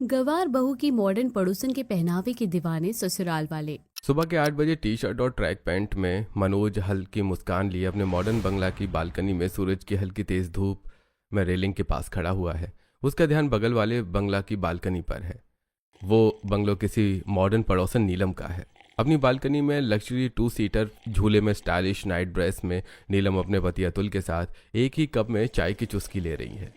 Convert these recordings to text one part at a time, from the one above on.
गवार बहू की मॉडर्न पड़ोसन के पहनावे के दीवाने ससुराल वाले। सुबह के 8 बजे टी शर्ट और ट्रैक पैंट में मनोज हल्की मुस्कान लिए अपने मॉडर्न बंगला की बालकनी में सूरज की हल्की तेज धूप में रेलिंग के पास खड़ा हुआ है। उसका ध्यान बगल वाले बंगला की बालकनी पर है। वो बंगलो किसी मॉडर्न पड़ोसन नीलम का है। अपनी बालकनी में लग्जरी 2 सीटर झूले में स्टाइलिश नाइट ड्रेस में नीलम अपने पति अतुल के साथ एक ही कप में चाय की चुस्की ले रही है।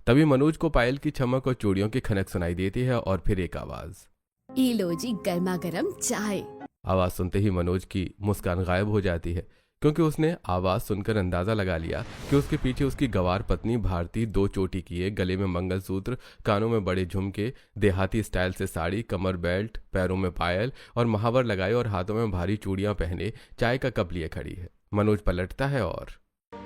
तभी मनोज को पायल की चमक और चूड़ियों की खनक सुनाई देती है और फिर एक आवाज। ई लो जी गर्मा गर्म चाय। आवाज सुनते ही मनोज की मुस्कान गायब हो जाती है, क्योंकि उसने आवाज सुनकर अंदाजा लगा लिया कि उसके पीछे उसकी गवार पत्नी भारती 2 चोटी किए, गले में मंगलसूत्र, कानों में बड़े झुमके, देहाती स्टाइल से साड़ी, कमर बेल्ट, पैरों में पायल और महावर लगाए और हाथों में भारी चूड़ियां पहने चाय का कप लिए खड़ी है। मनोज पलटता है और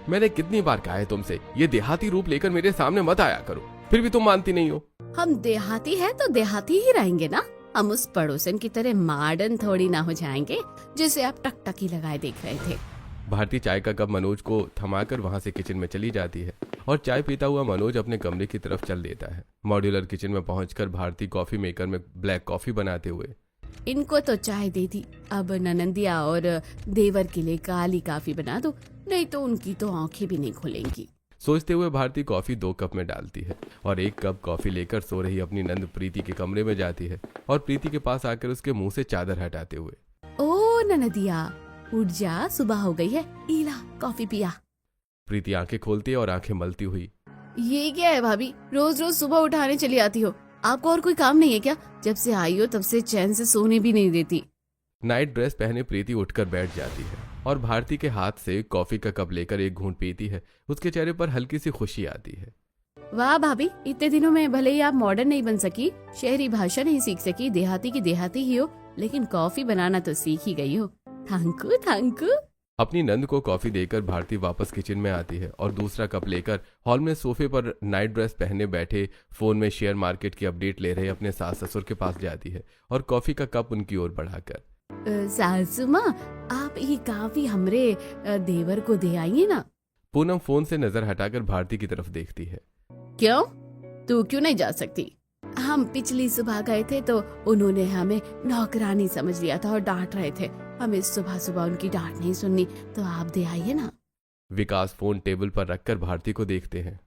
मैंने कितनी बार कहा है तुमसे, ये देहाती रूप लेकर मेरे सामने मत आया करो, फिर भी तुम मानती नहीं हो। हम देहाती है तो देहाती ही रहेंगे ना। हम उस पड़ोसन की तरह मॉडर्न थोड़ी ना हो जाएंगे जिसे आप टकटकी लगाए देख रहे थे। भारती चाय का कप मनोज को थमाकर वहां से किचन में चली जाती है और चाय पीता हुआ मनोज अपने कमरे की तरफ चल देता है। मॉड्यूलर किचन में पहुंचकर भारती कॉफी मेकर में ब्लैक कॉफी बनाते हुए, इनको तो चाय दे दी, अब ननंदिया और देवर के लिए काली काफी बना दो, नहीं तो उनकी तो आंखें भी नहीं खुलेंगी, सोचते हुए भारती कॉफी 2 कप में डालती है और 1 कप कॉफी लेकर सो रही अपनी नंद प्रीति के कमरे में जाती है और प्रीति के पास आकर उसके मुंह से चादर हटाते हुए, ओ ननदिया उठ जा, सुबह हो गई है, इला कॉफी पिया। प्रीति आंखें खोलती है और आंखें मलती हुई, ये क्या है भाभी, रोज रोज सुबह उठाने चली आती हो, आपको और कोई काम नहीं है क्या? जब से आई हो तब से चैन से सोने भी नहीं देती। नाइट ड्रेस पहने प्रीति उठकर बैठ जाती है और भारती के हाथ से कॉफी का कप लेकर एक घूंट पीती है। उसके चेहरे पर हल्की सी खुशी आती है। वाह भाभी, इतने दिनों में भले ही आप मॉडर्न नहीं बन सकी, शहरी भाषा नहीं सीख सकी, देहाती की देहाती ही हो, लेकिन कॉफी बनाना तो सीख ही गई हो। Thank you thank you. अपनी नंद को कॉफी देकर भारती वापस किचन में आती है और दूसरा कप लेकर हॉल में सोफे पर नाइट ड्रेस पहने बैठे फोन में शेयर मार्केट की अपडेट ले रहे अपने सास ससुर के पास जाती है और कॉफी का कप उनकी ओर बढ़ाकर, सासू माँ, आप ये काफी हमरे देवर को दे आइए ना। पूनम फोन से नजर हटाकर भारती की तरफ देखती है। क्यों? तू क्यों नहीं जा सकती? हम पिछली सुबह गए थे तो उन्होंने हमें नौकरानी समझ लिया था और डांट रहे थे। हमें सुबह सुबह उनकी डांट नहीं सुननी, तो आप दे आइए ना। विकास फोन टेबल पर रखकर भारती को देखते हैं।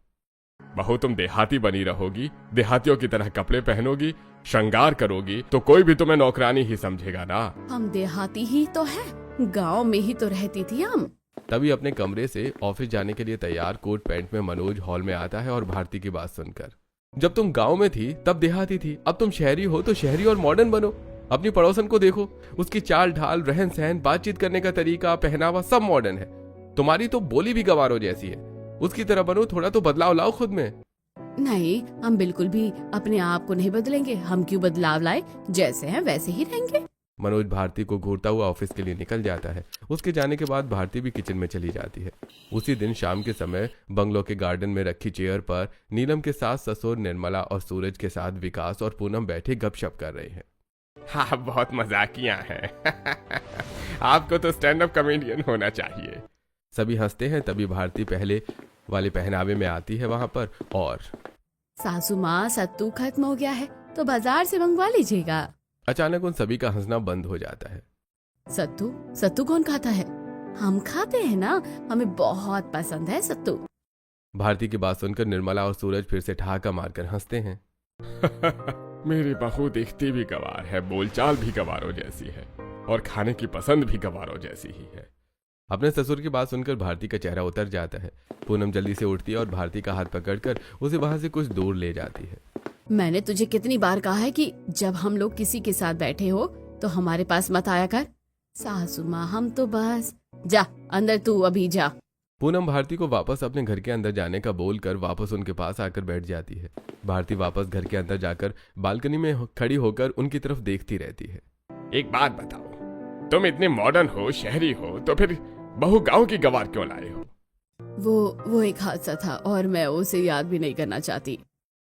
बहू, तुम देहाती बनी रहोगी, देहातियों की तरह कपड़े पहनोगी, श्रृंगार करोगी, तो कोई भी तुम्हें नौकरानी ही समझेगा ना। हम देहाती ही तो है, गांव में ही तो रहती थी हम। तभी अपने कमरे से ऑफिस जाने के लिए तैयार कोट पैंट में मनोज हॉल में आता है और भारती की बात सुनकर, जब तुम गांव में थी तब देहाती थी, अब तुम शहरी हो तो शहरी और मॉडर्न बनो। अपनी पड़ोसन को देखो, उसकी चाल ढाल, रहन सहन, बातचीत करने का तरीका, पहनावा सब मॉडर्न है। तुम्हारी तो बोली भी गवारों जैसी है, उसकी तरह बनो, थोड़ा तो बदलाव लाओ खुद में। नहीं, हम बिल्कुल भी अपने आप को नहीं बदलेंगे। हम क्यों बदलाव लाए, जैसे हैं वैसे ही रहेंगे। मनोज भारती को घूरता हुआ ऑफिस के लिए निकल जाता है। उसके जाने के बाद भारती भी किचन में चली जाती है। उसी दिन शाम के समय बंगलो के गार्डन में रखी चेयर पर नीलम के सास ससुर निर्मला और सूरज के साथ विकास और पूनम बैठे गपशप कर रहे हैं। हाँ, बहुत मजाकिया हैं। आपको तो स्टैंड अप कॉमेडियन होना चाहिए। सभी हंसते हैं। तभी भारती पहले वाले पहनावे में आती है वहां पर और, सासू माँ, सत्तू खत्म हो गया है तो बाजार से मंगवा लीजिएगा। अचानक उन सभी का हंसना बंद हो जाता है। सत्तू? सत्तू कौन खाता है? हम खाते हैं ना, हमें बहुत पसंद है सत्तू। भारती की बात सुनकर निर्मला और सूरज फिर से ठहाका मारकर हंसते हैं। मेरी बहू दिखती भी गवार है, बोलचाल भी गवारों जैसी है और खाने की पसंद भी गवारों जैसी ही है। अपने ससुर की बात सुनकर भारती का चेहरा उतर जाता है। पूनम जल्दी से उठती है और भारती का हाथ पकड़कर उसे वहां से कुछ दूर ले जाती है। मैंने तुझे कितनी बार कहा है कि जब हम लोग किसी के साथ बैठे हो तो हमारे पास मत आया कर। सासू माँ, हम तो बस, जा अंदर, तू अभी जा। पूनम भारती को वापस अपने घर के अंदर जाने का बोलकर वापस उनके पास आकर बैठ जाती है। भारती वापस घर के अंदर जाकर बालकनी में खड़ी होकर उनकी तरफ देखती रहती है। एक बात बताओ, तुम इतने मॉडर्न हो, शहरी हो, तो फिर बहू गांव की गवार क्यों लाए हो? वो एक हादसा था और मैं उसे याद भी नहीं करना चाहती।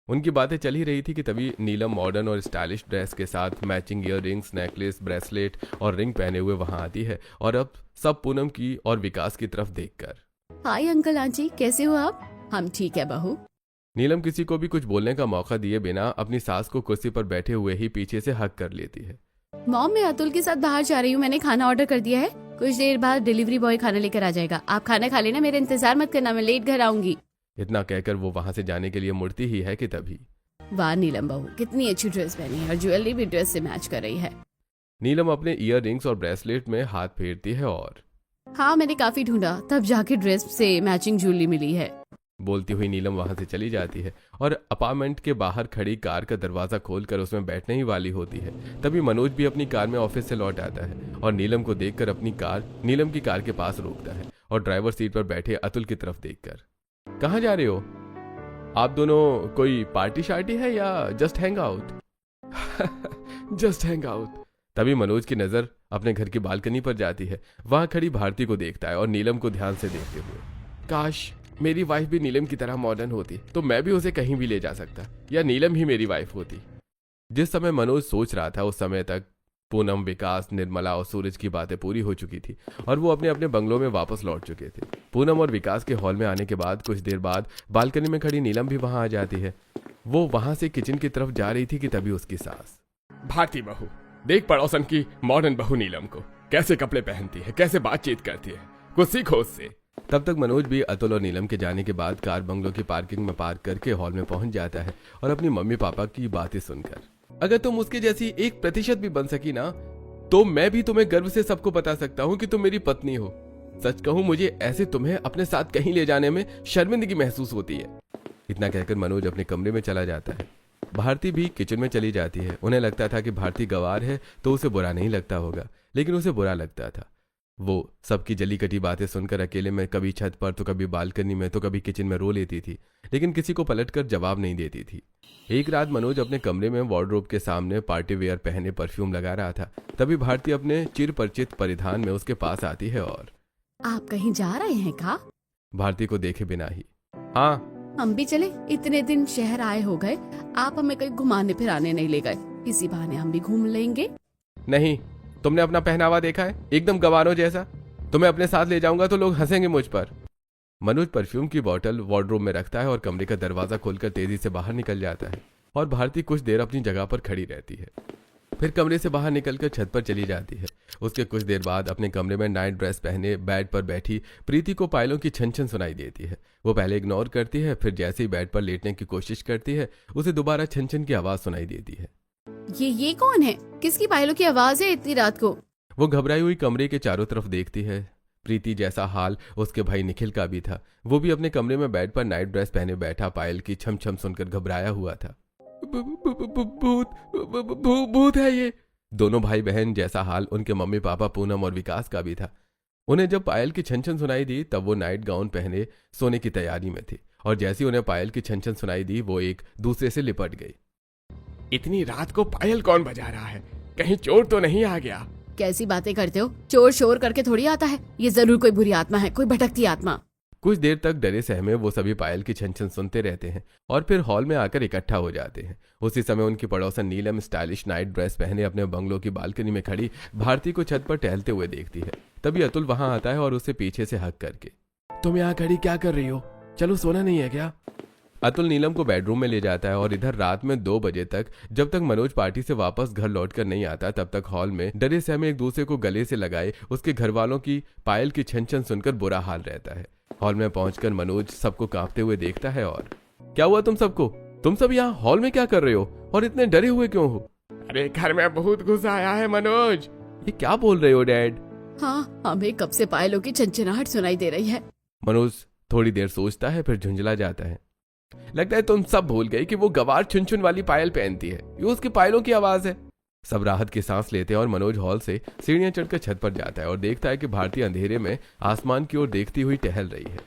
उनकी बातें चल ही रही थी कि तभी नीलम मॉडर्न और स्टाइलिश ड्रेस के साथ मैचिंग ईयररिंग्स, नेकलेस, ब्रेसलेट और रिंग पहने हुए वहां आती है और अब सब पूनम की और विकास की तरफ देखकर, हाय अंकल आंटी, कैसे हो आप? हम ठीक है बहू। नीलम किसी को भी कुछ बोलने का मौका दिए बिना अपनी सास को कुर्सी पर बैठे हुए ही पीछे से हक कर लेती है। मॉम, मैं अतुल के साथ बाहर जा रही हूँ, मैंने खाना ऑर्डर कर दिया है। कुछ देर बाद डिलीवरी बॉय खाना लेकर आ जाएगा। आप खाना खा लेना, मेरा इंतजार मत करना, मैं लेट घर आऊंगी। इतना कहकर वो वहां से जाने के लिए मुड़ती ही है कि तभी वाह नीलम बहू, कितनी अच्छी ड्रेस पहनी है और ज्वेलरी भी ड्रेस से मैच कर रही है। नीलम अपने ईयर रिंग्स और ब्रेसलेट में हाथ फेरती है और हाँ, मैंने काफी ढूंढा, तब जाके ड्रेस से मैचिंग ज्वेलरी मिली है। बोलती हुई नीलम वहां से चली जाती है और अपार्टमेंट के बाहर खड़ी कार का दरवाजा खोलकर उसमें बैठने ही वाली होती है। तभी मनोज भी अपनी कार में ऑफिस से लौट आता है और नीलम को देखकर अपनी कार नीलम की कार के पास रोकता है और ड्राइवर सीट पर बैठे अतुल की तरफ देखकर, कहाँ जा रहे हो आप दोनों? कोई पार्टी शार्टी है या just hang out? Just hang out. तभी मनोज की नजर अपने घर की बालकनी पर जाती है। वहां खड़ी भारती को देखता है और नीलम को ध्यान से देखते हुए, काश मेरी वाइफ भी नीलम की तरह मॉडर्न होती तो मैं भी उसे कहीं भी ले जा सकता, या नीलम ही मेरी वाइफ होती। जिस समय मनोज सोच रहा था उस समय तक पूनम, विकास, निर्मला और सूरज की बातें पूरी हो चुकी थी और वो अपने अपने बंगलों में वापस लौट चुके थे। पूनम और विकास के हॉल में आने के बाद कुछ देर बाद बालकनी में खड़ी नीलम भी वहां आ जाती है। वो वहां से किचन की तरफ जा रही थी कि तभी उसकी सास, भारती बहू, देख पड़ोसन की मॉडर्न बहू नीलम को, कैसे कपड़े पहनती है, कैसे बातचीत करती है, कुछ सीखो उससे। तब तक मनोज भी अतुल और नीलम के जाने के बाद कार बंगलों की पार्किंग में पार्क करके हॉल में पहुंच जाता है और अपनी मम्मी पापा की बातें सुनकर, अगर तुम उसके जैसी 1% भी बन सकी ना, तो मैं भी तुम्हें गर्व से सबको बता सकता हूँ कि तुम मेरी पत्नी हो। सच कहूँ, मुझे ऐसे तुम्हें अपने साथ कहीं ले जाने में शर्मिंदगी महसूस होती है। इतना कहकर मनोज अपने कमरे में चला जाता है। भारती भी किचन में चली जाती है। उन्हें लगता था कि भारती गंवार है तो उसे बुरा नहीं लगता होगा, लेकिन उसे बुरा लगता था। वो सबकी जली कटी बातें सुनकर अकेले में कभी छत पर तो कभी बालकनी में तो कभी किचन में रो लेती थी, लेकिन किसी को पलटकर जवाब नहीं देती थी। एक रात मनोज अपने कमरे में वार्डरोब के सामने पार्टी वेयर पहने परफ्यूम लगा रहा था। तभी भारती अपने चिर परिचित परिधान में उसके पास आती है और, आप कहीं जा रहे हैं का? भारती को देखे बिना ही, हाँ हम भी चले, इतने दिन शहर आए हो गए, आप हमें कहीं घुमाने फिराने नहीं ले गए, इसी बहाने हम भी घूम लेंगे। नहीं, तुमने अपना पहनावा देखा है, एकदम गवारों जैसा। तुम्हें अपने साथ ले जाऊंगा तो लोग हंसेंगे मुझ पर। मनोज परफ्यूम की बोतल वार्डरोब में रखता है और कमरे का दरवाजा खोलकर तेजी से बाहर निकल जाता है और भारती कुछ देर अपनी जगह पर खड़ी रहती है। फिर कमरे से बाहर निकलकर छत पर चली जाती है। उसके कुछ देर बाद अपने कमरे में नाइट ड्रेस पहने बेड पर बैठी प्रीति को पायलों की छन छन सुनाई देती है। वो पहले इग्नोर करती है, फिर जैसे ही बेड पर लेटने की कोशिश करती है उसे दोबारा छन छन की आवाज सुनाई देती है। ये कौन है? किसकी पायलों की आवाज है इतनी रात को? वो घबराई हुई कमरे के चारों तरफ देखती है। प्रीति जैसा हाल उसके भाई निखिल का भी था। वो भी अपने कमरे में बेड पर नाइट ड्रेस पहने बैठा पायल की छम छम सुनकर घबराया हुआ था। भूत है ये। दोनों भाई बहन जैसा हाल उनके मम्मी पापा पूनम और विकास का भी था। उन्हें जब पायल की छन छन सुनाई दी तब वो नाइट गाउन पहने सोने की तैयारी में थी और जैसे ही उन्हें पायल की छन छन सुनाई दी वो एक दूसरे से लिपट गई। इतनी रात को पायल कौन बजा रहा है? कहीं चोर तो नहीं आ गया? कैसी बातें करते हो? चोर शोर करके थोड़ी आता है, ये जरूर कोई बुरी आत्मा है, कोई भटकती आत्मा। कुछ देर तक डरे सहमे वो सभी पायल की छन छन सुनते रहते हैं और फिर हॉल में आकर इकट्ठा हो जाते हैं। उसी समय उनकी पड़ोसन नीलम स्टाइलिश नाइट ड्रेस पहने अपने बंगलों की बालकनी में खड़ी भारती को छत पर टहलते हुए देखती है। तभी अतुल वहां आता है और उसे पीछे से हक करके, तुम यहाँ खड़ी क्या कर रही हो? चलो सोना नहीं है क्या? अतुल नीलम को बेडरूम में ले जाता है और इधर रात में 2 बजे तक जब तक मनोज पार्टी से वापस घर लौटकर नहीं आता तब तक हॉल में डरे सहमे एक दूसरे को गले से लगाए उसके घर वालों की पायल की छन छन सुनकर बुरा हाल रहता है। हॉल में पहुंचकर मनोज सबको कांपते हुए देखता है और, क्या हुआ तुम सबको? तुम सब यहाँ हॉल में क्या कर रहे हो और इतने डरे हुए क्यों हो? अरे घर में बहुत गुस्सा आया है मनोज। ये क्या बोल रहे हो डैड? हाँ, हमें कब से पायलों की छनछनाहट सुनाई दे रही है। मनोज थोड़ी देर सोचता है फिर झुंझला जाता है। लगता है तुम सब भूल गए कि वो गवार छुन छुन वाली पायल पहनती है, ये उसकी पायलों की आवाज है। सब राहत की सांस लेते हैं और मनोज हॉल से सीढ़ियां चढ़कर छत पर जाता है और देखता है कि भारती अंधेरे में आसमान की ओर देखती हुई टहल रही है।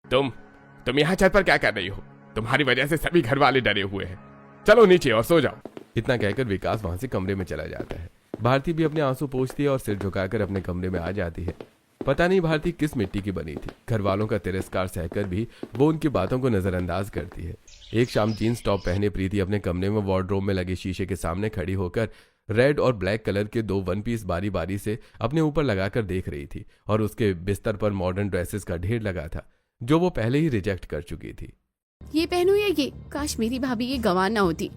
तुम यहाँ छत पर क्या कर रही हो? तुम्हारी वजह से सभी घर वाले डरे हुए हैं। चलो नीचे और सो जाओ। इतना कहकर विकास वहां से कमरे में चला जाता है। भारती भी अपने आंसू पोंछती है और सिर झुकाकर अपने कमरे में आ जाती है। पता नहीं भारती किस मिट्टी की बनी थी। घर वालों का तिरस्कार सहकर भी वो उनकी बातों को नजरअंदाज करती है। एक शाम जीन्स टॉप पहने प्रीति अपने कमरे में वार्डरोब में लगे शीशे के सामने खड़ी होकर रेड और ब्लैक कलर के 2 वन पीस बारी बारी से अपने ऊपर लगाकर देख रही थी और उसके बिस्तर पर मॉडर्न ड्रेसेस का ढेर लगा था जो वो पहले ही रिजेक्ट कर चुकी थी। ये पहनूं या ये? काश मेरी भाभी ये गंवार ना होती,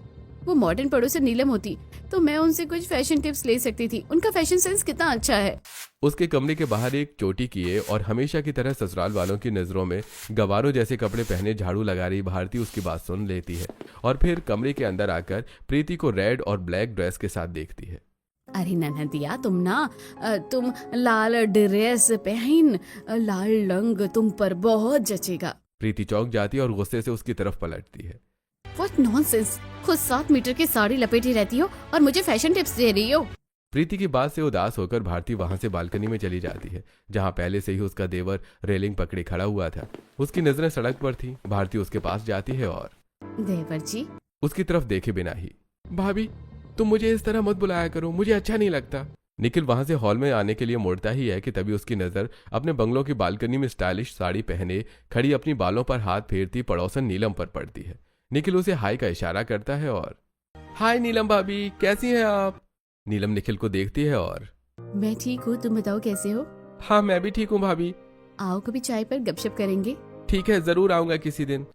वो मॉडर्न पड़ोसन नीलम होती तो मैं उनसे कुछ फैशन टिप्स ले सकती थी। उनका फैशन सेंस कितना अच्छा है। उसके कमरे के बाहर एक चोटी किए और हमेशा की तरह ससुराल वालों की नजरों में गवारों जैसे कपड़े पहने झाड़ू लगा रही भारती उसकी बात सुन लेती है और फिर कमरे के अंदर आकर प्रीति को रेड और ब्लैक ड्रेस के साथ देखती है। अरे ननदिया, तुम लाल ड्रेस पहन, लाल रंग तुम पर बहुत जचेगा। प्रीति चौंक जाती है और गुस्से से उसकी तरफ पलटती है। व्हाट नॉनसेंस, खुद 7 मीटर की साड़ी लपेटी रहती हो और मुझे फैशन टिप्स दे रही हो। प्रीति की बात से उदास होकर भारती वहां से बालकनी में चली जाती है जहां पहले से ही उसका देवर रेलिंग पकड़े खड़ा हुआ था। उसकी नजरें सड़क पर थी। भारती उसके पास जाती है और देवर जी, उसकी तरफ देखे बिना ही, भाभी तुम मुझे इस तरह मत बुलाया करो, मुझे अच्छा नहीं लगता। निखिल वहां से हॉल में आने के लिए मुड़ता ही है कि तभी उसकी नजर अपने बंगलों की बालकनी में स्टाइलिश साड़ी पहने खड़ी अपनी बालों पर हाथ फेरती पड़ोसन नीलम पर पड़ती है। निखिल उसे हाय का इशारा करता है और हाय नीलम भाभी, कैसी हैं आप? नीलम निखिल को देखती है और मैं ठीक हूँ, तुम बताओ कैसे हो? हाँ मैं भी ठीक हूँ भाभी। आओ कभी चाय पर गपशप करेंगे। ठीक है, जरूर आऊंगा किसी दिन।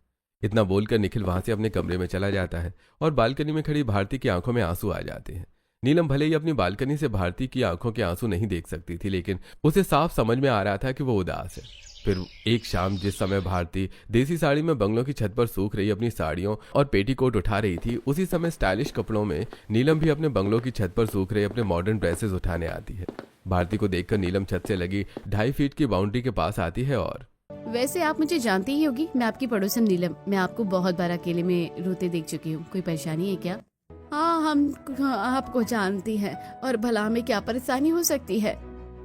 इतना बोलकर निखिल वहां से अपने कमरे में चला जाता है और बालकनी में खड़ी भारती की आंखों में आंसू आ जाते हैं। नीलम भले ही अपनी बालकनी से भारती की आंखों के आंसू नहीं देख सकती थी, लेकिन उसे साफ समझ में आ रहा था कि वो उदास है। फिर एक शाम जिस समय भारती देसी साड़ी में बंगलों की छत पर सूख रही अपनी साड़ियों और पेटीकोट उठा रही थी, उसी समय स्टाइलिश कपड़ों में नीलम भी अपने बंगलों की छत पर सूख रहे अपने मॉडर्न ड्रेसेस उठाने आती है। भारती को देखकर नीलम छत से लगी 2.5 फीट की बाउंड्री के पास आती है और वैसे आप मुझे जानती ही होगी, मैं आपकी पड़ोसन नीलम। मैं आपको बहुत बार अकेले में रोते देख चुकी हूँ, कोई परेशानी है क्या? हाँ, आपको जानती हैं और भला हमें क्या परेशानी हो सकती है?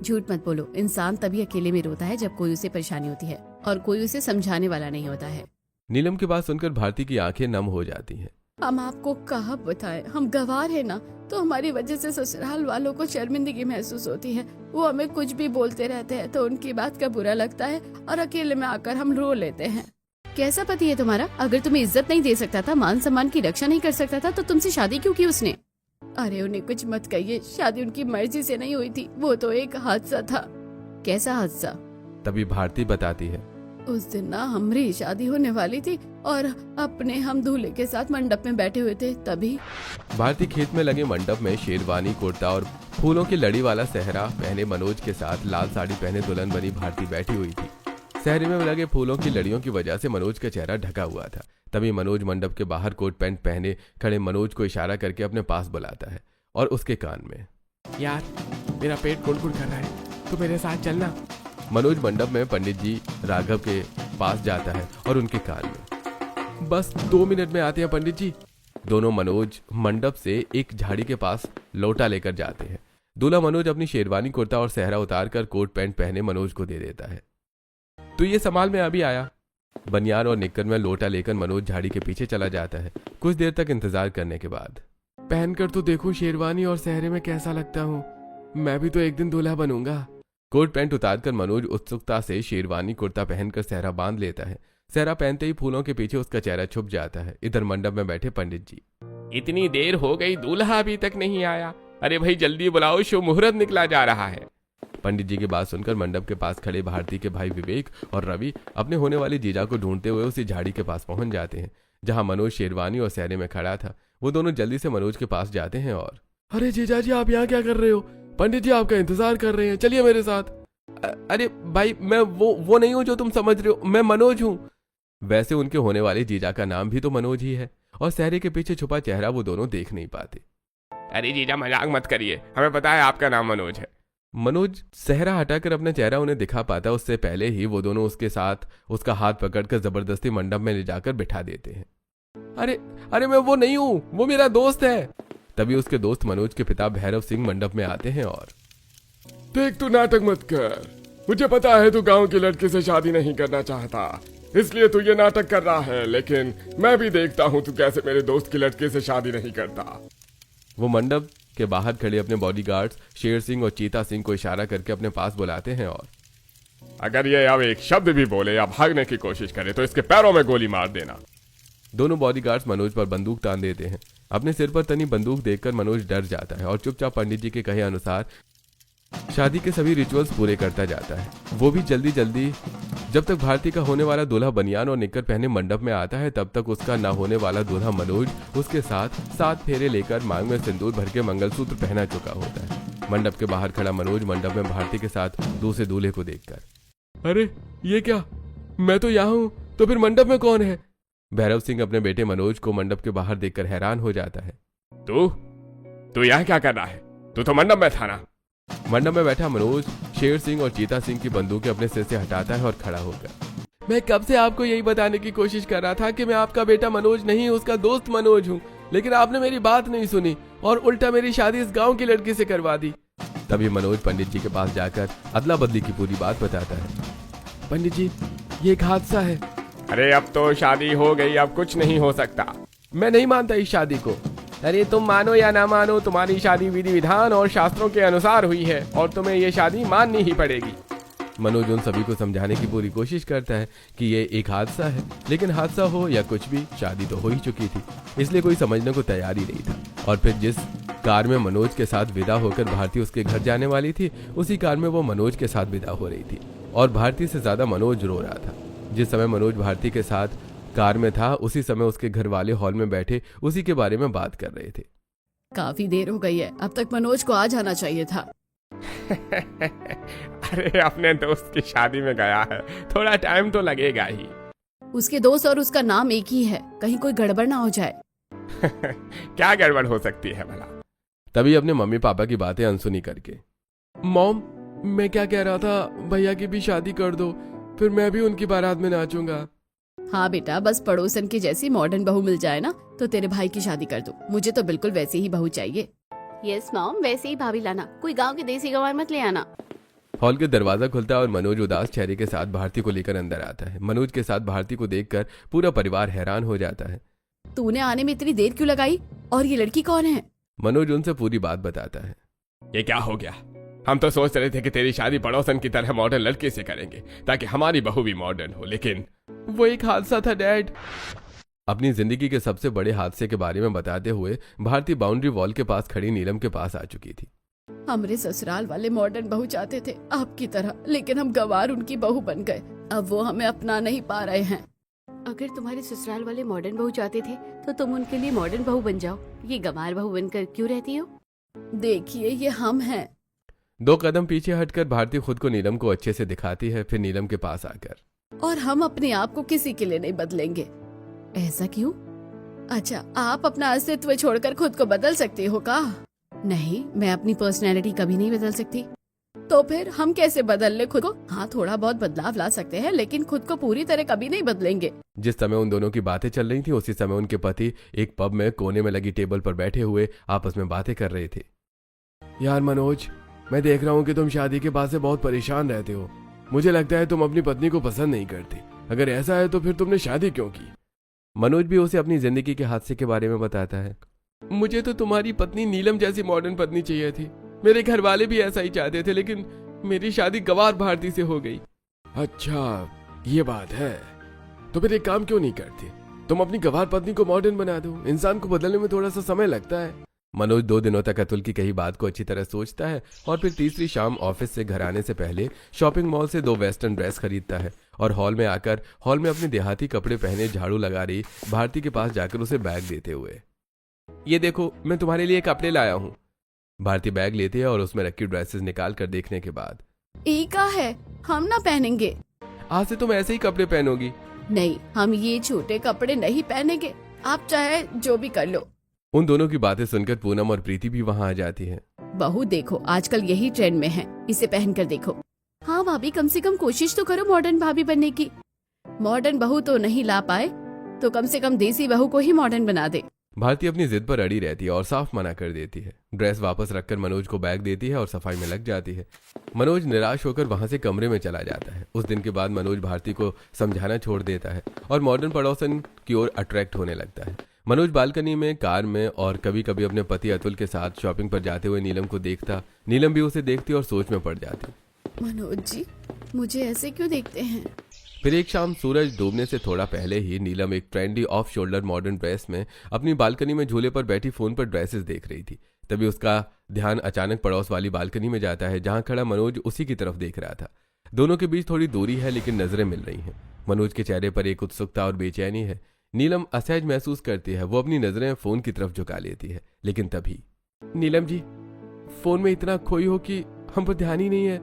झूठ मत बोलो, इंसान तभी अकेले में रोता है जब कोई उसे परेशानी होती है और कोई उसे समझाने वाला नहीं होता है। नीलम की बात सुनकर भारती की आंखें नम हो जाती हैं। हम आपको कहाँ बताएं, हम गवार है ना, तो हमारी वजह से ससुराल वालों को शर्मिंदगी महसूस होती है। वो हमें कुछ भी बोलते रहते हैं तो उनकी बात का बुरा लगता है और अकेले में आकर हम रो लेते हैं। कैसा पति है तुम्हारा? अगर तुम्हें इज्जत नहीं दे सकता था, मान सम्मान की रक्षा नहीं कर सकता था, तो तुमसे शादी क्यों की उसने? अरे उन्हें कुछ मत कहिए, शादी उनकी मर्जी से नहीं हुई थी, वो तो एक हादसा था। कैसा हादसा? तभी भारती बताती है, उस दिन ना हमारी शादी होने वाली थी और अपने हम दूल्हे के साथ मंडप में बैठे हुए थे, तभी भारती खेत में लगे मंडप में शेरवानी कुर्ता और फूलों की लड़ी वाला सहरा पहने मनोज के साथ लाल साड़ी पहने दुल्हन बनी भारती बैठी हुई थी। सहरे में लगे फूलों की लड़ियों की वजह से मनोज का चेहरा ढका हुआ था। तभी मनोज मंडप के बाहर कोट पैंट पहने खड़े मनोज को इशारा करके अपने पास बुलाता है और उसके कान में, यार मेरा पेट गुड़गुड़ कर रहा है, तू मेरे साथ चलना। मनोज मंडप में पंडित जी राघव के पास जाता है और उनके कान में, बस 2 मिनट में आते हैं पंडित जी। दोनों मनोज मंडप से एक झाड़ी के पास लोटा लेकर जाते हैं। दूल्हा मनोज अपनी शेरवानी कुर्ता और सहरा उतारकर कोट पैंट पहने मनोज को दे देता है। तो ये संभाल में अभी आया। बनियान और निक्कर में लोटा लेकर मनोज झाड़ी के पीछे चला जाता है। कुछ देर तक इंतजार करने के बाद, पहनकर तो देखूं शेरवानी और सहरे में कैसा लगता हूँ, मैं भी तो एक दिन दूल्हा बनूंगा। कोट पैंट उतारकर मनोज उत्सुकता से शेरवानी कुर्ता पहनकर सहरा बांध लेता है। सहरा पहनते ही फूलों के पीछे उसका चेहरा छुप जाता है। इधर मंडप में बैठे पंडित जी, इतनी देर हो गई, दूल्हा अभी तक नहीं आया। अरे भाई जल्दी बुलाओ, शुभ मुहूर्त निकला जा रहा है। पंडित जी की बात सुनकर मंडप के पास खड़े भारती के भाई विवेक और रवि अपने होने वाली जीजा को ढूंढते हुए उसी झाड़ी के पास पहुंच जाते हैं जहां मनोज शेरवानी और सहरे में खड़ा था। वो दोनों जल्दी से मनोज के पास जाते हैं और, अरे जीजा जी आप यहाँ क्या कर रहे हो? पंडित जी आपका इंतजार कर रहे हैं, चलिए मेरे साथ। अरे भाई मैं वो नहीं हूँ जो तुम समझ रहे हो, मैं मनोज हूँ। वैसे उनके होने वाले जीजा का नाम भी तो मनोज ही है और सहरे के पीछे छुपा चेहरा वो दोनों देख नहीं पाते। अरे जीजा मजाक मत करिए, हमें पता है आपका नाम मनोज है। मनोज सहरा हटाकर अपना चेहरा उन्हें दिखा पाता, उससे पहले ही वो दोनों उसके साथ उसका हाथ पकड़कर जबरदस्ती मंडप में ले जाकर बिठा देते हैं। अरे मैं वो नहीं हूँ, वो मेरा दोस्त है। तभी उसके दोस्त मनोज के पिता भैरव सिंह मंडप में आते हैं और, देख तू नाटक मत कर, मुझे पता है तू गांव की लड़की से शादी नहीं करना चाहता, इसलिए तू ये नाटक कर रहा है, लेकिन मैं भी देखता हूँ तू कैसे मेरे दोस्त की लड़की से शादी नहीं करता। वो मंडप के बाहर खड़े अपने बॉडीगार्ड्स शेर सिंह और चीता सिंह को इशारा करके अपने पास बुलाते हैं और, अगर ये अब एक शब्द भी बोले या भागने की कोशिश करे तो इसके पैरों में गोली मार देना। दोनों बॉडीगार्ड्स मनोज पर बंदूक तान देते हैं। अपने सिर पर तनी बंदूक देखकर मनोज डर जाता है और चुपचाप पंडित जी के कहे अनुसार शादी के सभी रिचुअल्स पूरे करता जाता है, वो भी जल्दी जल्दी। जब तक भारती का होने वाला दूल्हा बनियान और निक्कर पहने मंडप में आता है, तब तक उसका ना होने वाला दूल्हा मनोज उसके साथ 7 फेरे लेकर मांग में सिंदूर भर के मंगलसूत्र पहना चुका होता है। मंडप के बाहर खड़ा मनोज मंडप में भारती के साथ दूसरे दूल्हे को देखकर, अरे ये क्या, मैं तो यहाँ हूँ, तो फिर मंडप में कौन है? भैरव सिंह अपने बेटे मनोज को मंडप के बाहर देखकर हैरान हो जाता है। तू यहाँ क्या कर रहा है? तू तो मंडप में था ना। मंडप में बैठा मनोज शेर सिंह और चीता सिंह की बंदूकें अपने सिर से हटाता है और खड़ा होकर, मैं कब से आपको यही बताने की कोशिश कर रहा था कि मैं आपका बेटा मनोज नहीं, उसका दोस्त मनोज हूँ, लेकिन आपने मेरी बात नहीं सुनी और उल्टा मेरी शादी इस गांव की लड़की से करवा दी। तभी मनोज पंडित जी के पास जाकर अदला बदली की पूरी बात बताता है। पंडित जी, ये एक हादसा है। अरे अब तो शादी हो गई, अब कुछ नहीं हो सकता। मैं नहीं मानता इस शादी को। अरे तुम मानो या ना मानो, तुम्हारी शादी विधि विधान और शास्त्रों के अनुसार हुई है और तुम्हें ये शादी माननी ही पड़ेगी। मनोज उन सभी को समझाने की पूरी कोशिश करता है कि ये एक हादसा है, लेकिन हादसा हो या कुछ भी, शादी तो हो ही चुकी थी, इसलिए कोई समझने को तैयार ही नहीं था। और फिर जिस कार में मनोज के साथ विदा होकर भारती उसके घर जाने वाली थी, उसी कार में वो मनोज के साथ विदा हो रही थी और भारती से ज्यादा मनोज रो रहा था। जिस समय मनोज भारती के साथ कार में था, उसी समय उसके घर वाले हॉल में बैठे उसी के बारे में बात कर रहे थे। काफी देर हो गई है, अब तक मनोज को आ जाना चाहिए था। अरे अपने दोस्त की शादी में गया है, थोड़ा टाइम तो लगेगा ही। उसके दोस्त और उसका नाम एक ही है, कहीं कोई गड़बड़ ना हो जाए। क्या गड़बड़ हो सकती है भला? तभी अपने मम्मी पापा की बातें अनसुनी करके, मॉम, मैं क्या कह रहा था, भैया की भी शादी कर दो, फिर मैं भी उनकी बारात में नाचूंगा। हाँ बेटा, बस पड़ोसन की जैसी मॉडर्न बहू मिल जाए ना तो तेरे भाई की शादी कर दो। मुझे तो बिल्कुल वैसी ही बहू चाहिए। यस मॉम, वैसे ही भाभी लाना, कोई गांव की देसी गंवार मत ले आना। हॉल के दरवाजा खुलता है और मनोज उदास चेहरे के साथ भारती को लेकर अंदर आता है। मनोज के साथ भारती को देखकर पूरा परिवार हैरान हो जाता है। तूने आने में इतनी देर क्यों लगाई, और ये लड़की कौन है? मनोज उनसे पूरी बात बताता है। ये क्या हो गया? हम तो सोच रहे थे कि तेरी शादी पड़ोसन की तरह मॉडर्न लड़के से करेंगे ताकि हमारी बहू भी मॉडर्न हो, लेकिन वो एक हादसा था डैड। अपनी जिंदगी के सबसे बड़े हादसे के बारे में बताते हुए भारती बाउंड्री वॉल के पास खड़ी नीलम के पास आ चुकी थी। हमारे ससुराल वाले मॉडर्न बहू चाहते थे आपकी तरह, लेकिन हम गंवार उनकी बहू बन गए। अब वो हमें अपना नहीं पा रहे हैं। अगर तुम्हारे ससुराल वाले मॉडर्न बहू चाहते थे तो तुम उनके लिए मॉडर्न बहू बन जाओ। ये गंवार बहू बनकर क्यों रहती हो? देखिए, ये हम हैं। 2 कदम पीछे हटकर भारती खुद को नीलम को अच्छे से दिखाती है, फिर नीलम के पास आकर, और हम अपने आप को किसी के लिए नहीं बदलेंगे। ऐसा क्यों? अच्छा, आप अपना अस्तित्व छोड़कर खुद को बदल सकती हो का? नहीं, मैं अपनी पर्सनैलिटी कभी नहीं बदल सकती। तो फिर हम कैसे बदल ले खुद को? हाँ, थोड़ा बहुत बदलाव ला सकते हैं, लेकिन खुद को पूरी तरह कभी नहीं बदलेंगे। जिस समय उन दोनों की बातें चल रही थी, उसी समय उनके पति एक पब में कोने में लगी टेबल पर बैठे हुए आपस में बातें कर रहे थे। यार मनोज, मैं देख रहा हूँ कि तुम शादी के बाद से बहुत परेशान रहते हो। मुझे लगता है तुम अपनी पत्नी को पसंद नहीं करते। अगर ऐसा है तो फिर तुमने शादी क्यों की? मनोज भी उसे अपनी जिंदगी के हादसे के बारे में बताता है। मुझे तो तुम्हारी पत्नी नीलम जैसी मॉडर्न पत्नी चाहिए थी। मेरे घर वाले भी ऐसा ही चाहते थे, लेकिन मेरी शादी गंवार भारती से हो गई। अच्छा, ये बात है। तो फिर एक काम क्यों नहीं करते, तुम अपनी गंवार पत्नी को मॉडर्न बना दो। इंसान को बदलने में थोड़ा सा समय लगता है। मनोज 2 दिनों तक अतुल की कही बात को अच्छी तरह सोचता है और फिर तीसरी शाम ऑफिस से घर आने से पहले शॉपिंग मॉल से 2 वेस्टर्न ड्रेस खरीदता है और हॉल में आकर हॉल में अपने देहाती कपड़े पहने झाड़ू लगा रही भारती के पास जाकर उसे बैग देते हुए, ये देखो, मैं तुम्हारे लिए कपड़े लाया हूँ। भारती बैग लेती है और उसमें रखी ड्रेसेस निकाल कर देखने के बाद, एका है, हम ना पहनेंगे। आज से तुम ऐसे ही कपड़े पहनोगी? नहीं, हम ये छोटे कपड़े नहीं पहनेंगे, आप चाहे जो भी कर लो। उन दोनों की बातें सुनकर पूनम और प्रीति भी वहां आ जाती है। बहू देखो, आजकल यही ट्रेंड में है, इसे पहन कर देखो। हाँ भाभी, कम से कम कोशिश तो करो मॉडर्न भाभी बनने की। मॉडर्न बहू तो नहीं ला पाए तो कम से कम देसी बहू को ही मॉडर्न बना दे। भारती अपनी जिद पर अड़ी रहती है और साफ मना कर देती है। ड्रेस वापस रखकर मनोज को बैग देती है और सफाई में लग जाती है। मनोज निराश होकर वहां से कमरे में चला जाता है। उस दिन के बाद मनोज भारती को समझाना छोड़ देता है और मॉडर्न पड़ोसन की ओर अट्रैक्ट होने लगता है। मनोज बालकनी में, कार में और कभी कभी अपने पति अतुल के साथ शॉपिंग पर जाते हुए नीलम को देखता। नीलम भी उसे देखती और सोच में पड़ जाती। मनोज जी, मुझे ऐसे क्यों देखते हैं? फिर एक शाम सूरज डूबने से थोड़ा पहले ही नीलम एक trendy off shoulder modern dress में अपनी बालकनी में झूले पर बैठी फोन पर ड्रेसेस देख रही थी। तभी उसका ध्यान अचानक पड़ोस वाली बालकनी में जाता है जहां खड़ा मनोज उसी की तरफ देख रहा था। दोनों के बीच थोड़ी दूरी है लेकिन नजरें मिल रही हैं। मनोज के चेहरे पर एक उत्सुकता और बेचैनी है। नीलम असहज महसूस करती है। वो अपनी नजरें फोन की तरफ झुका लेती है, लेकिन तभी नीलम जी, फोन में इतना खोई हो कि हम पर ध्यान ही नहीं है।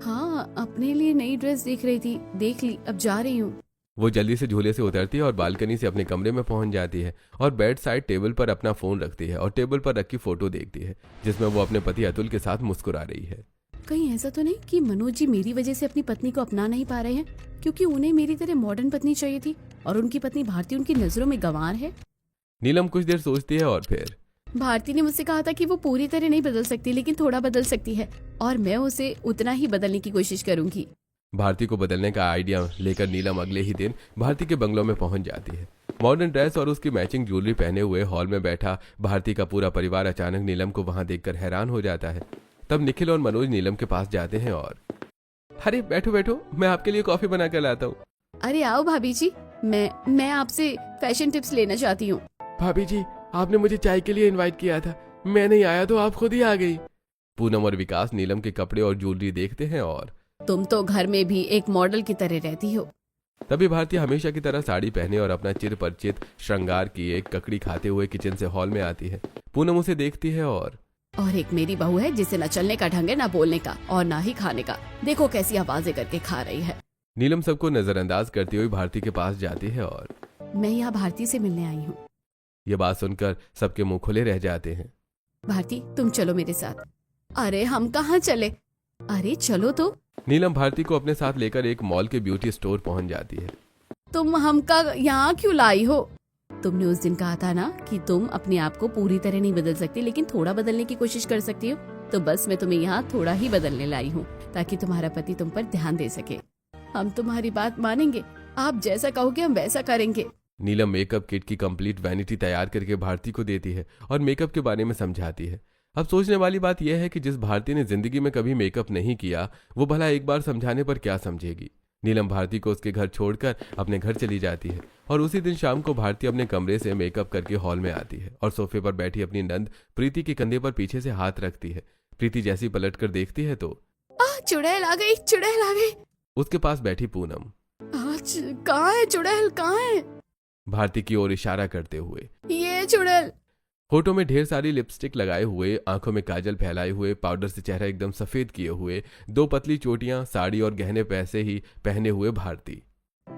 हाँ, अपने लिए नई ड्रेस देख रही थी, देख ली, अब जा रही हूँ। वो जल्दी से झूले से उतरती है और बालकनी से अपने कमरे में पहुंच जाती है और बेड साइड टेबल पर अपना फोन रखती है और टेबल पर रखी फोटो देखती है जिसमें वो अपने पति अतुल के साथ मुस्कुरा रही है। कहीं ऐसा तो नहीं कि मनोज जी मेरी वजह से अपनी पत्नी को अपना नहीं पा रहे हैं, क्योंकि उन्हें मेरी तरह मॉडर्न पत्नी चाहिए थी और उनकी पत्नी भारती उनकी नजरों में गंवार है। नीलम कुछ देर सोचती है और फिर भारती ने मुझसे कहा था कि वो पूरी तरह नहीं बदल सकती लेकिन थोड़ा बदल सकती है और मैं उसे उतना ही बदलने की कोशिश करूंगी। भारती को बदलने का आइडिया लेकर नीलम अगले ही दिन भारती के बंगलों में पहुंच जाती है। मॉडर्न ड्रेस और उसकी मैचिंग ज्वेलरी पहने हुए हॉल में बैठा भारती का पूरा परिवार अचानक नीलम को वहां देखकर हैरान हो जाता है। तब निखिल और मनोज नीलम के पास जाते हैं और अरे बैठो बैठो, मैं आपके लिए कॉफी बना कर लाता हूँ। अरे आओ भाभी जी, मैं आपसे फैशन टिप्स लेना चाहती हूँ। भाभी जी, आपने मुझे चाय के लिए इनवाइट किया था, मैं नहीं आया तो आप खुद ही आ गई। पूनम और विकास नीलम के कपड़े और ज्वेलरी देखते हैं और तुम तो घर में भी एक मॉडल की तरह रहती हो। तभी भारती हमेशा की तरह साड़ी पहने और अपना चिर परिचित श्रृंगार की एक ककड़ी खाते हुए किचन से हॉल में आती है। पूनम उसे देखती है और एक मेरी बहू है जिसे न चलने का ढंग है, न बोलने का और न ही खाने का। देखो कैसी आवाजें करके खा रही है। नीलम सबको नजरअंदाज करती हुई भारती के पास जाती है और मैं यहाँ भारती से मिलने आई हूँ। ये बात सुनकर सबके मुंह खुले रह जाते हैं। भारती तुम चलो मेरे साथ। अरे हम कहाँ चले? अरे चलो तो। नीलम भारती को अपने साथ लेकर एक मॉल के ब्यूटी स्टोर पहुंच जाती है। तुम हमका यहाँ क्यों लाई हो? तुमने उस दिन कहा था ना कि तुम अपने आप को पूरी तरह नहीं बदल सकती लेकिन थोड़ा बदलने की कोशिश कर सकती हो, तो बस मैं तुम्हें यहाँ थोड़ा ही बदलने लाई हूँ ताकि तुम्हारा पति तुम पर ध्यान दे सके। हम तुम्हारी बात मानेंगे, आप जैसा कहोगे हम वैसा करेंगे। नीलम मेकअप किट की कंप्लीट वैनिटी तैयार करके भारती को देती है और मेकअप के बारे में समझाती है। अब सोचने वाली बात यह है कि जिस भारती ने जिंदगी में कभी मेकअप नहीं किया वो भला एक बार समझाने पर क्या समझेगी। नीलम भारती को उसके घर छोड़कर अपने घर चली जाती है और उसी दिन शाम को भारती अपने कमरे से मेकअप करके हॉल में आती है और सोफे पर बैठी अपनी नंद प्रीति के कंधे पर पीछे से हाथ रखती है। प्रीति जैसी पलट कर देखती है तो चुड़ैल आ गई, चुड़ैल आ गई। उसके पास बैठी पूनम कहाँ है चुड़ैल, कहाँ है? भारती की ओर इशारा करते हुए ये चुड़ैल। होठों में ढेर सारी लिपस्टिक लगाए हुए, आंखों में काजल फैलाए हुए, पाउडर से चेहरा एकदम सफेद किए हुए, दो पतली चोटियां, साड़ी और गहने पैसे ही पहने हुए भारती।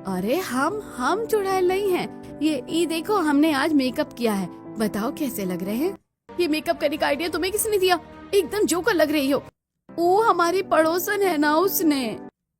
अरे हम चुड़ैल नहीं हैं। ये देखो हमने आज मेकअप किया है, बताओ कैसे लग रहे हैं? ये मेकअप करने का आइडिया तुम्हें किसने दिया? एकदम जोकर लग रही हो। वो हमारी पड़ोसन है ना, उसने।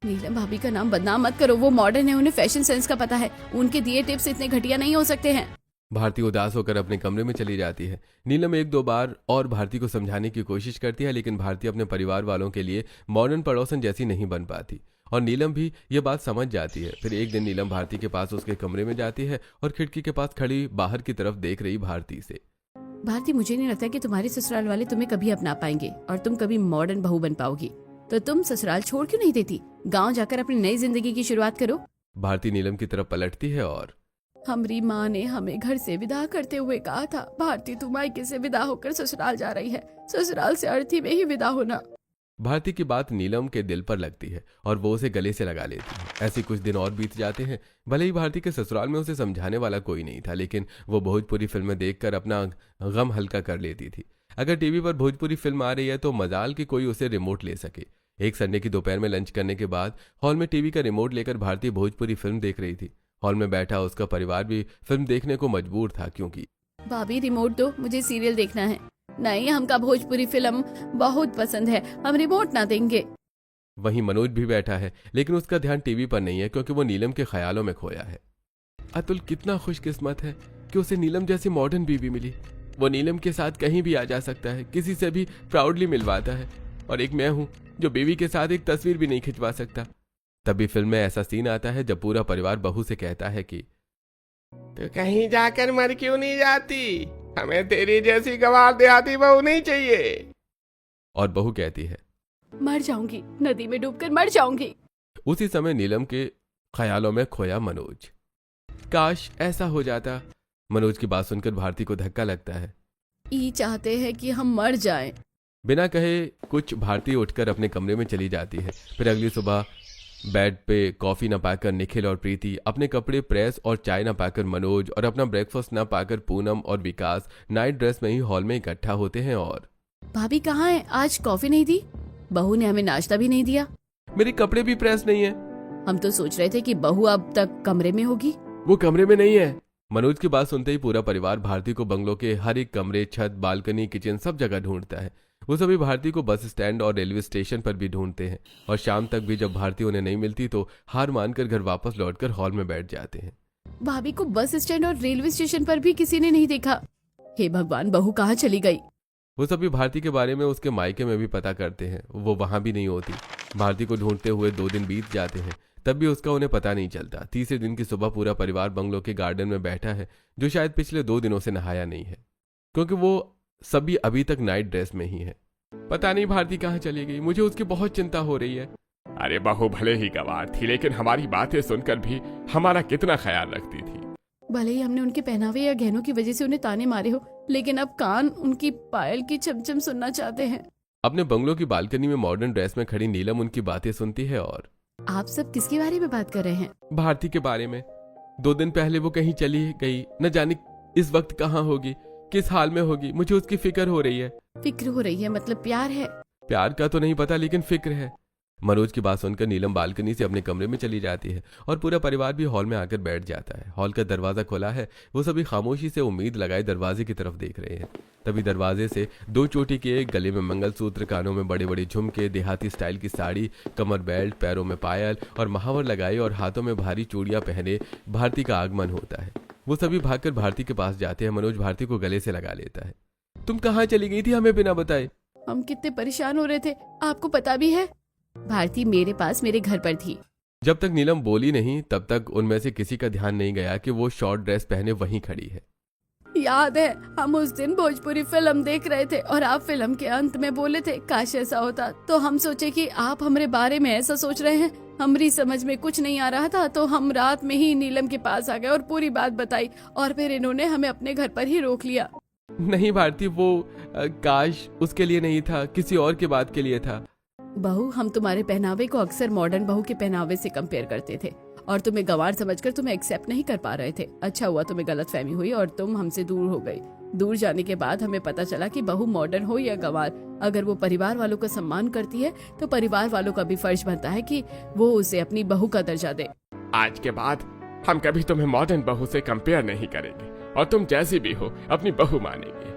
नीलम भाभी का नाम बदनाम मत करो, वो मॉडर्न है, उन्हें फैशन सेंस का पता है। उनके दिए टिप्स इतने घटिया नहीं हो सकते हैं। भारती उदास होकर अपने कमरे में चली जाती है। नीलम एक दो बार और भारती को समझाने की कोशिश करती है लेकिन भारती अपने परिवार वालों के लिए मॉडर्न पड़ोसन जैसी नहीं बन पाती और नीलम भी ये बात समझ जाती है। फिर एक दिन नीलम भारती के पास उसके कमरे में जाती है और खिड़की के पास खड़ी बाहर की तरफ देख रही भारती से भारती, मुझे नहीं लगता कि तुम्हारे ससुराल वाले तुम्हें कभी अपना पाएंगे और तुम कभी मॉडर्न बहू बन पाओगी। तो तुम ससुराल छोड़ क्यों नहीं देती? गाँव जाकर अपनी नई जिंदगी की शुरुआत करो। भारती नीलम की तरफ पलटती है और हमारी माँ ने हमें घर से विदा करते हुए कहा था, भारती तू मायके से विदा होकर ससुराल जा रही है, ससुराल से अर्थी में ही विदा होना। भारती की बात नीलम के दिल पर लगती है और वो उसे गले से लगा लेती है। ऐसे कुछ दिन और बीत जाते हैं। भले ही भारती के ससुराल में उसे समझाने वाला कोई नहीं था लेकिन वो भोजपुरी फिल्में देखकर अपना गम हल्का कर लेती थी। अगर टीवी पर भोजपुरी फिल्म आ रही है तो मजाल कि कोई उसे रिमोट ले सके। एक संडे की दोपहर में लंच करने के बाद हॉल में टीवी का रिमोट लेकर भारती भोजपुरी फिल्म देख रही थी। हॉल में बैठा उसका परिवार भी फिल्म देखने को मजबूर था क्योंकि भाभी रिमोट दो, मुझे सीरियल देखना है। नहीं, हमका भोजपुरी फिल्म बहुत पसंद है, हम रिमोट ना देंगे। वहीं मनोज भी बैठा है लेकिन उसका ध्यान टीवी पर नहीं है क्योंकि वो नीलम के ख्यालों में खोया है। अतुल कितना खुशकिस्मत है कि उसे नीलम जैसी मॉडर्न बीवी मिली। वो नीलम के साथ कहीं भी आ जा सकता है, किसी से भी प्राउडली मिलवाता है और एक मैं हूँ जो बीवी के साथ एक तस्वीर भी नहीं खिंचवा सकता। तभी फिल्म में ऐसा सीन आता है जब पूरा परिवार बहू से कहता है कि तो कहीं जाकर मर क्यों नहीं जाती? हमें तेरी जैसी गंवार देहाती बहू नहीं चाहिए। और बहू कहती है मर जाऊंगी, नदी में डूबकर मर जाऊंगी। उसी समय नीलम के ख्यालों में खोया मनोज। काश ऐसा हो जाता। मनोज की बात सुनकर भारती को धक्का लगता है। ये चाहते हैं कि हम मर जाएं। बिना कहे कुछ भारतीय उठकर अपने कमरे में चली जाती है। फिर अगली सुबह बेड पे कॉफी न पाकर निखिल और प्रीति, अपने कपड़े प्रेस और चाय न पाकर मनोज और अपना ब्रेकफास्ट न पाकर पूनम और विकास नाइट ड्रेस में ही हॉल में इकट्ठा होते हैं। और भाभी कहाँ है? आज कॉफी नहीं दी, बहू ने हमें नाश्ता भी नहीं दिया। मेरे कपड़े भी प्रेस नहीं है। हम तो सोच रहे थे कि बहू अब तक कमरे में होगी। वो कमरे में नहीं है। मनोज की बात सुनते ही पूरा परिवार भारती को बंगलों के हर एक कमरे, छत, बालकनी, किचन सब जगह ढूंढता है। वो सभी भारती को बस स्टैंड और रेलवे स्टेशन पर भी ढूंढते हैं और शाम तक भी जब भारती उन्हें नहीं मिलती तो हार मानकर घर वापस लौटकर हॉल में बैठ जाते हैं। भाभी को बस स्टैंड और रेलवे स्टेशन पर भी किसी ने नहीं देखा। हे भगवान, बहू कहाँ चली गई? वो सभी भारती के बारे में उसके मायके में भी पता करते हैं, वो वहां भी नहीं होती। भारती को ढूंढते हुए 2 दिन बीत जाते हैं, तब भी उसका उन्हें पता नहीं चलता। तीसरे दिन की सुबह पूरा परिवार बंगलों के गार्डन में बैठा है, जो शायद पिछले 2 दिनों से नहाया नहीं है, क्योंकि वो सभी अभी तक नाइट ड्रेस में ही है। पता नहीं भारती कहाँ चली गई, मुझे उसकी बहुत चिंता हो रही है। अरे बहू भले ही गंवार थी, लेकिन हमारी बातें सुनकर भी हमारा कितना ख्याल रखती थी। भले ही हमने उनके पहनावे या गहनों की वजह से उन्हें ताने मारे हो, लेकिन अब कान उनकी पायल की छमछम सुनना चाहते हैं। अपने बंगलों की बालकनी में मॉडर्न ड्रेस में खड़ी नीलम उनकी बातें सुनती है। और आप सब किसके बारे में बात कर रहे हैं? भारती के बारे में। 2 दिन पहले वो कहीं चली गई, न जाने इस वक्त कहाँ होगी, किस हाल में होगी। मुझे उसकी फिक्र हो रही है। फिक्र हो रही है मतलब प्यार है? प्यार का तो नहीं पता, लेकिन फिक्र है। मनोज की बात सुनकर नीलम बालकनी से अपने कमरे में चली जाती है और पूरा परिवार भी हॉल में आकर बैठ जाता है। हॉल का दरवाजा खुला है, वो सभी खामोशी से उम्मीद लगाए दरवाजे की तरफ देख रहे हैं। तभी दरवाजे से 2 चोटी के, गले में मंगलसूत्र, कानों में बड़े बड़े झुमके, देहाती स्टाइल की साड़ी, कमर बेल्ट, पैरों में पायल और महावर लगाई और हाथों में भारी चूड़ियां पहने भारती का आगमन होता है। वो सभी भागकर भारती के पास जाते हैं। मनोज भारती को गले से लगा लेता है। तुम कहाँ चली गई थी हमें बिना बताए? हम कितने परेशान हो रहे थे, आपको पता भी है। भारती मेरे पास मेरे घर पर थी। जब तक नीलम बोली नहीं तब तक उनमें से किसी का ध्यान नहीं गया कि वो शॉर्ट ड्रेस पहने वहीं खड़ी है। याद है, हम उस दिन भोजपुरी फिल्म देख रहे थे और आप फिल्म के अंत में बोले थे काश ऐसा होता। तो हम सोचे कि आप हमारे बारे में ऐसा सोच रहे हैं। हमारी समझ में कुछ नहीं आ रहा था, तो हम रात में ही नीलम के पास आ गए और पूरी बात बताई और फिर इन्होंने हमें अपने घर पर ही रोक लिया। नहीं भारती, वो काश उसके लिए नहीं था, किसी और की बात के लिए था। बहू, हम तुम्हारे पहनावे को अक्सर मॉडर्न बहू के पहनावे से कंपेयर करते थे और तुम्हें गंवार समझकर तुम्हें एक्सेप्ट नहीं कर पा रहे थे। अच्छा हुआ तुम्हें गलतफहमी हुई और तुम हमसे दूर हो गई। दूर जाने के बाद हमें पता चला कि बहू मॉडर्न हो या गंवार, अगर वो परिवार वालों का सम्मान करती है तो परिवार वालों का भी फर्ज बनता है कि वो उसे अपनी बहू का दर्जा दे। आज के बाद हम कभी तुम्हें मॉडर्न बहू से कंपेयर नहीं करेंगे और तुम जैसी भी हो अपनी बहू मानेंगे।